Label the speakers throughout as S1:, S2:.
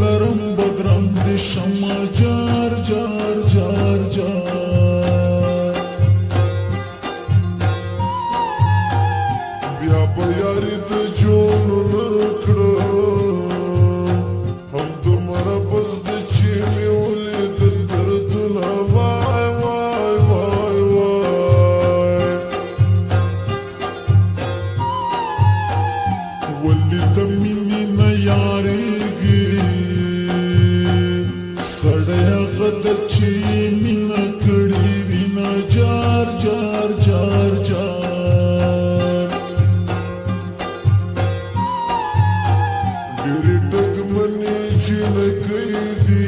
S1: لرم بدرنګ د شمع جار جار جار جار بیا به یاري د جونو نکړم هم دومره بس د چې مې ولیدل دردونه وای وای وای وای ولې د مینې نه یارېږي سړی هغه ده چې مینه کړې وینه جار جار جار جار ډېرې ډګمنې جنکۍ دي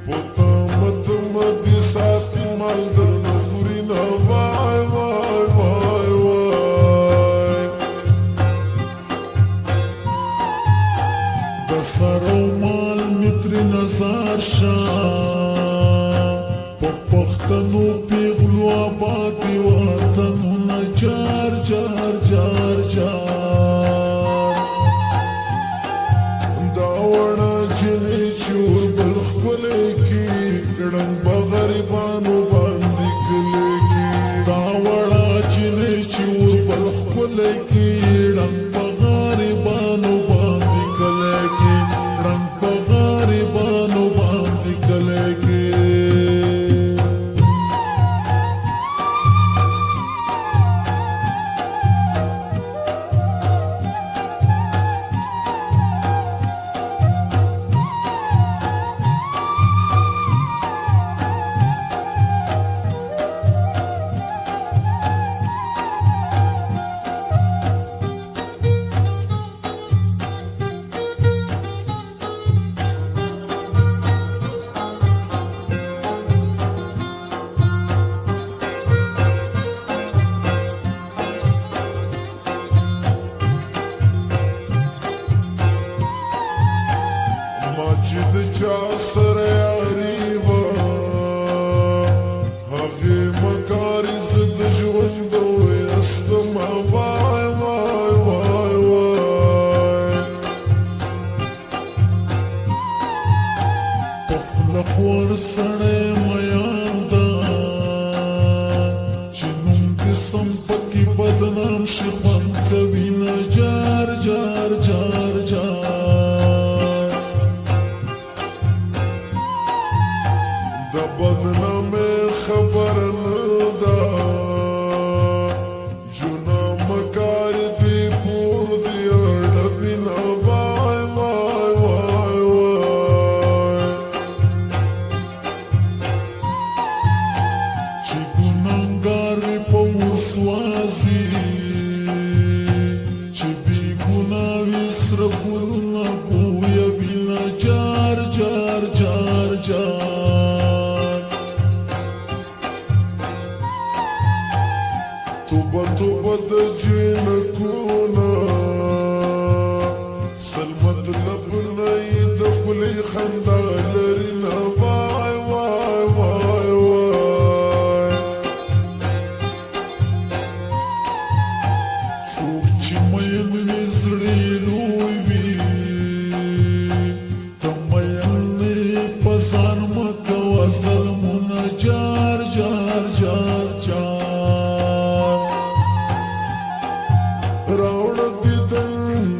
S1: په تامت مدې ساسې مال درنه خوري نه وای وای وای وای د سر او مال مې ترې نظر شه په پښتنو پېغلو آباد دي وطنونه جار جار جار جار دا وړه جنې چې اوربل ښکلی کي ړنګ به غریبانو باندې کلی کي دا وړه جنې چې اوربل ښکلی کي ړنګ به غریبانو باندې کلی کي ړنګ به غریبانو باندې کلی کي ما چې د چا سره یاري وه هغې مکاري زه د ژوند ویستمه وای وای وای وای په خوله خور سړی میان ده چې نوم دې سم پکې بدنام شي خوند کوي نه جار جار جار جار د بدنامۍ خبره نه ده جونه مکاري دې پور دې اړوي نه وای وای وای وای چې ګناهګار وي په ورسوازي چې بې ګناه وي سره ګلونه بویوي نه جار جار جار جار توبه توبه د جنکونه سل مطلبونه یې د خولې خندا لري نه وای وای وای وای څوک چې مین وي زړه یې لوی وي ته مین یې په ځان مه کوه ظلمونه جار جار جار جار راوړه دیدن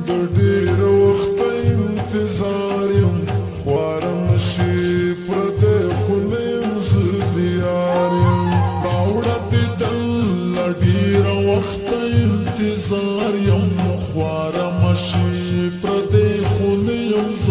S1: د ډېر وخته انتظار یم خواره نشي پردی خو نه یم زه د یار یم راوړه دیدن له ډېر وخته انتظار یم خواره مشي پردی خو نه یم زه